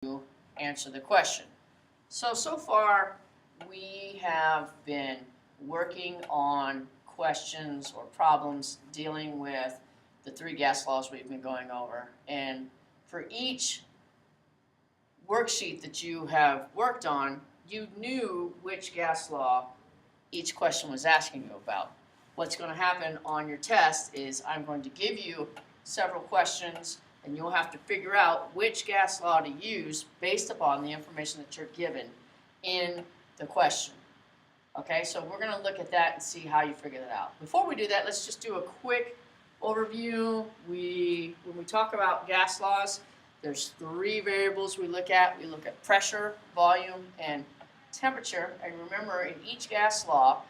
to answer the question. So far, we have been working on questions or problems dealing with the three gas laws we've been going over. And for each worksheet that you have worked on, you knew which gas law each question was asking you about. What's going to happen on your test is I'm going to give you several questions, and you'll have to figure out which gas law to use based upon the information that you're given in the question. Okay, so we're going to look at that and see how you figure that out. Before we do that, let's just do a quick overview. When we talk about gas laws, there's three variables we look at. We look at pressure, volume, and temperature. And remember, in each gas law,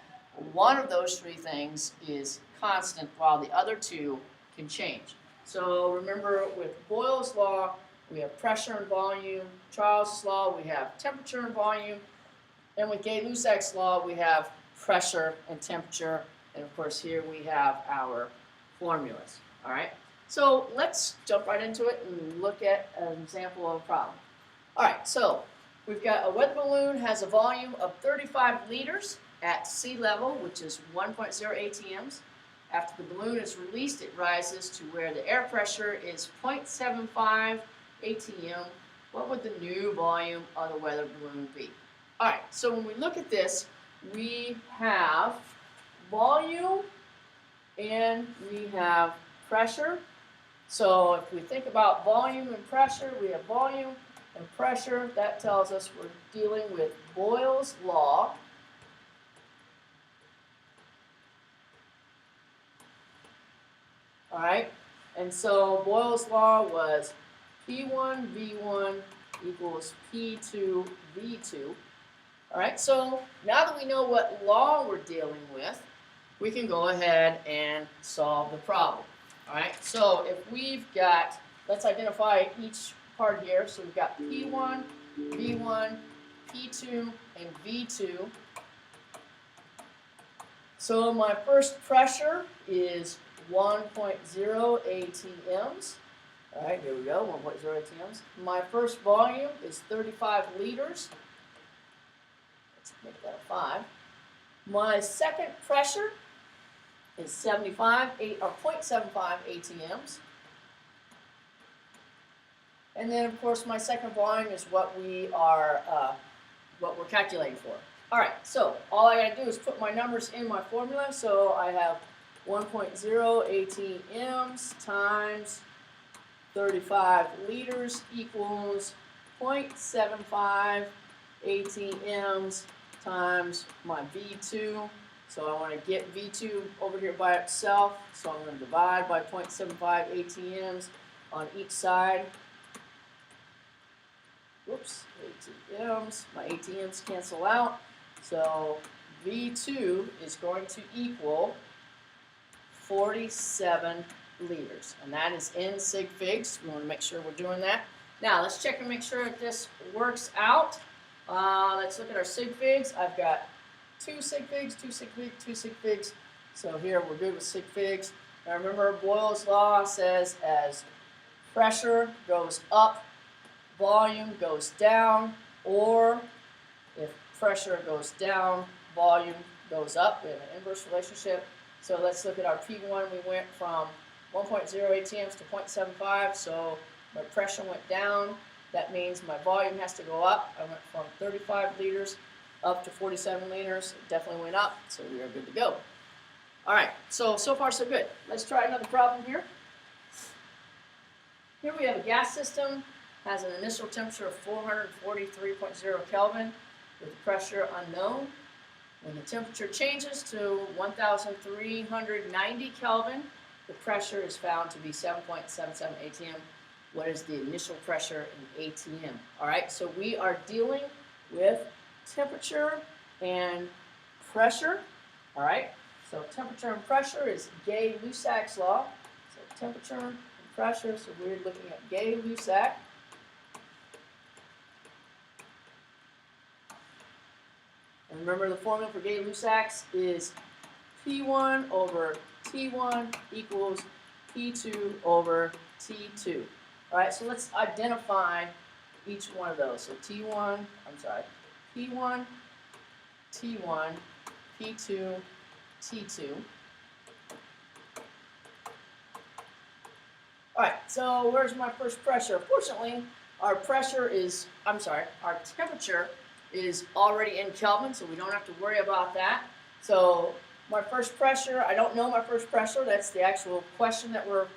one of those three things is constant while the other two can change. So remember, with Boyle's law, we have pressure and volume. Charles' law, we have temperature and volume. And with Gay-Lussac's law, we have pressure and temperature. And of course, here we have our formulas. All right. So let's jump right into it and look at an example of a problem. All right. So we've got a weather balloon has a volume of 35 liters at sea level, which is 1.0 ATMs. After the balloon is released, it rises to where the air pressure is 0.75 ATM. What would the new volume of the weather balloon be? All right, so when we look at this, we have volume and we have pressure. So if we think about volume and pressure, we have volume and pressure. That tells us we're dealing with Boyle's law. All right, and so Boyle's law was P1 V1 equals P2 V2. All right, so now that we know what law we're dealing with, we can go ahead and solve the problem. All right, so if we've got, let's identify each part here. So we've got P1, V1, P2, and V2. So my first pressure is 1.0 ATMs. All right, here we go, 1.0 ATMs. My first volume is 35 liters. Let's make that a 5. My second pressure is 0.75 ATMs. And then, of course, my second volume is what we're calculating for. All right, so all I got to do is put my numbers in my formula. So I have 1.0 ATMs times 35 liters equals 0.75 ATMs times my V2. So I want to get V2 over here by itself. So I'm going to divide by 0.75 ATMs on each side. Whoops, ATMs. My ATMs cancel out. So V2 is going to equal 47 liters. And that is in sig figs. We want to make sure we're doing that. Now, let's check and make sure that this works out. Let's look at our sig figs. I've got 2 sig figs, 2 sig figs, 2 sig figs. So here we're good with sig figs. Now remember, Boyle's law says as pressure goes up, volume goes down, or if pressure goes down, volume goes up. We have an inverse relationship. So let's look at our P1. We went from 1.0 ATMs to 0.75, so my pressure went down. That means my volume has to go up. I went from 35 liters up to 47 liters. It definitely went up, so we are good to go. All right, so far so good. Let's try another problem here. Here we have a gas system, has an initial temperature of 443.0 Kelvin with pressure unknown. When the temperature changes to 1,390 Kelvin, the pressure is found to be 7.77 ATM. What is the initial pressure in ATM? All right, so we are dealing with temperature and pressure. All right, so temperature and pressure is Gay-Lussac's law. So temperature and pressure, so we're looking at Gay-Lussac. And remember, the formula for Gay-Lussac's is P1 over T1 equals P2 over T2. All right, so let's identify each one of those. So P1, T1, P2, T2. All right, so where's my first pressure? Fortunately, our temperature is already in Kelvin, so we don't have to worry about that. So my first pressure, I don't know my first pressure. That's the actual question that we're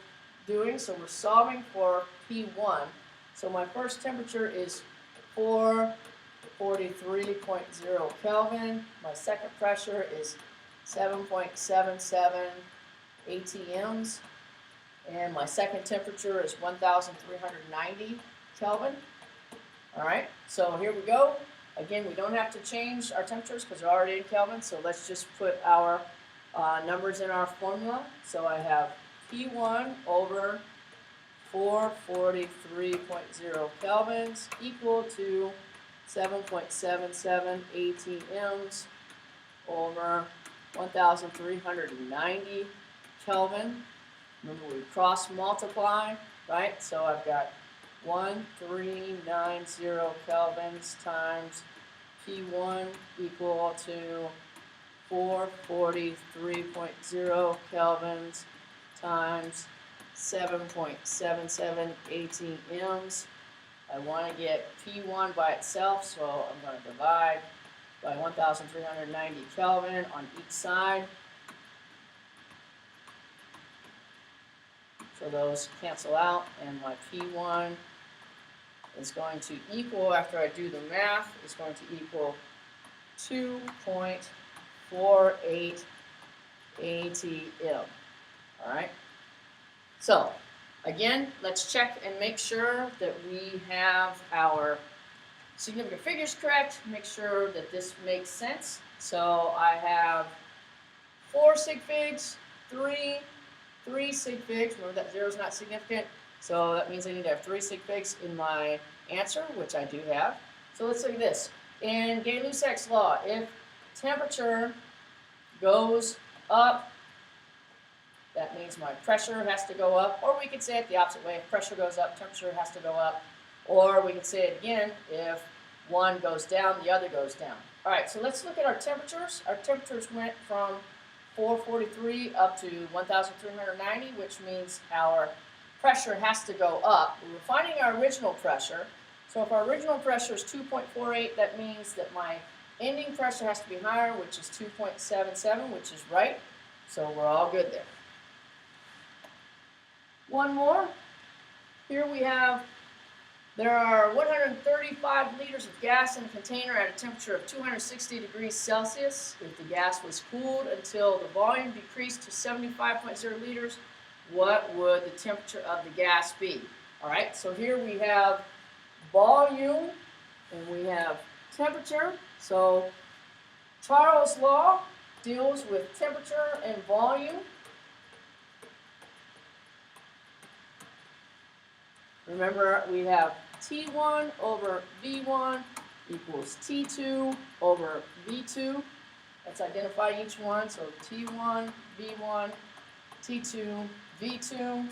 doing. So we're solving for P1. So my first temperature is 443.0 Kelvin. My second pressure is 7.77 ATMs. And my second temperature is 1,390 Kelvin. All right, so here we go. Again, we don't have to change our temperatures because they're already in Kelvin, so let's just put our numbers in our formula. So I have P1 over 443.0 kelvins equal to 7.77 ATMs over 1,390 Kelvin. Remember, we cross multiply, right? So I've got 1390 kelvins times P1 equal to 443.0 kelvins times 7.77 ATMs. I want to get P1 by itself, so I'm going to divide by 1,390 Kelvin on each side. So those cancel out, and my P1 is going to equal, after I do the math, is going to equal 2.48 ATM. All right. So again, let's check and make sure that we have our significant figures correct. Make sure that this makes sense. So I have 4 sig figs, 3 sig figs. Remember that 0 is not significant, so that means I need to have 3 sig figs in my answer, which I do have. So let's look at this. In Gay-Lussac's law, if temperature goes up, that means my pressure has to go up, or we could say it the opposite way. If pressure goes up, temperature has to go up. Or we could say it again, if one goes down, the other goes down. All right, so let's look at our temperatures. Our temperatures went from 443 up to 1,390, which means our pressure has to go up. We were finding our original pressure. So if our original pressure is 2.48, that means that my ending pressure has to be higher, which is 2.77, which is right. So we're all good there. One more. Here we have, there are 135 liters of gas in a container at a temperature of 260 degrees Celsius. If the gas was cooled until the volume decreased to 75.0 liters, what would the temperature of the gas be? All right, so here we have volume and we have temperature. So Charles' law deals with temperature and volume. Remember, we have T1 over V1 equals T2 over V2. Let's identify each one. So T1, V1, T2, V2.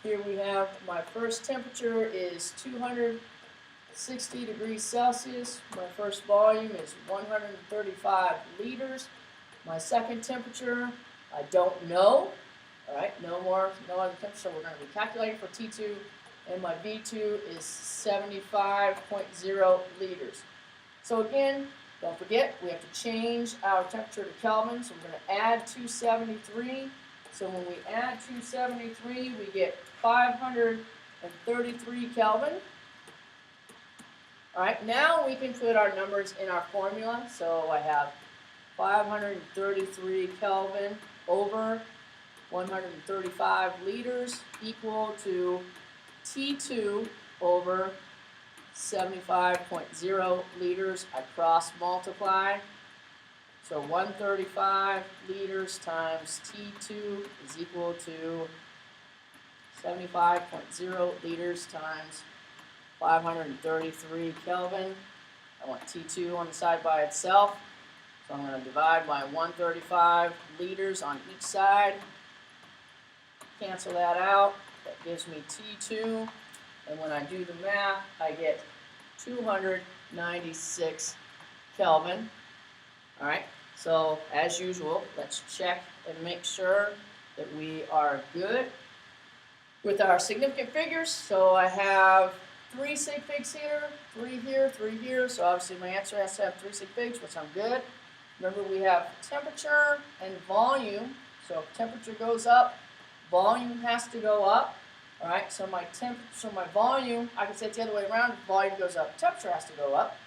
Here we have my first temperature is 260 degrees Celsius. My first volume is 135 liters. My second temperature, I don't know. All right, no other temperature. We're going to be calculating for T2. And my V2 is 75.0 liters. So again, don't forget, we have to change our temperature to Kelvin. So we're going to add 273. So when we add 273, we get 533 Kelvin. All right, now we can put our numbers in our formula. So I have 533 Kelvin over 135 liters equal to T2 over 75.0 liters. I cross multiply. So 135 liters times T2 is equal to 75.0 liters times 533 Kelvin. I want T2 on the side by itself. So I'm going to divide by 135 liters on each side. Cancel that out. That gives me T2, and when I do the math, I get 296 Kelvin. All right, so as usual, let's check and make sure that we are good with our significant figures. So I have 3 sig figs here, 3 here, 3 here. So obviously my answer has to have 3 sig figs, which I'm good. Remember, we have temperature and volume. So if temperature goes up, volume has to go up. All right, so my volume, I can say it the other way around. If volume goes up, temperature has to go up.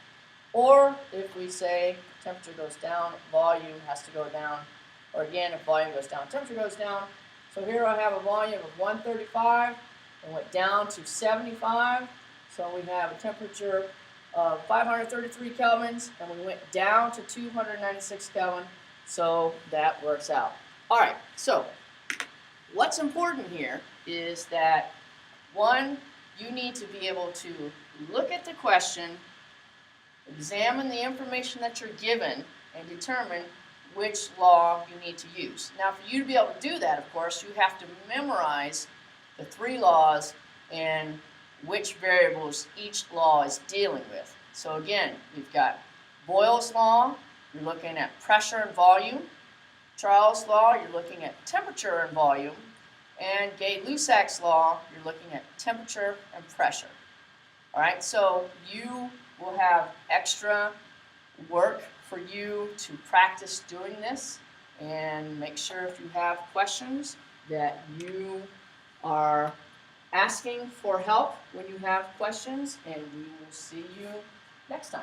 Or if we say temperature goes down, volume has to go down. Or again, if volume goes down, temperature goes down. So here I have a volume of 135 and went down to 75. So we have a temperature of 533 kelvins and we went down to 296 Kelvin. So that works out. All right, so what's important here is that, one, you need to be able to look at the question, examine the information that you're given, and determine which law you need to use. Now, for you to be able to do that, of course, you have to memorize the 3 laws and which variables each law is dealing with. So again, we've got Boyle's law, you're looking at pressure and volume. Charles' law, you're looking at temperature and volume. And Gay-Lussac's law, you're looking at temperature and pressure. All right, so you will have extra work for you to practice doing this, and make sure if you have questions that you are asking for help when you have questions, and we will see you next time.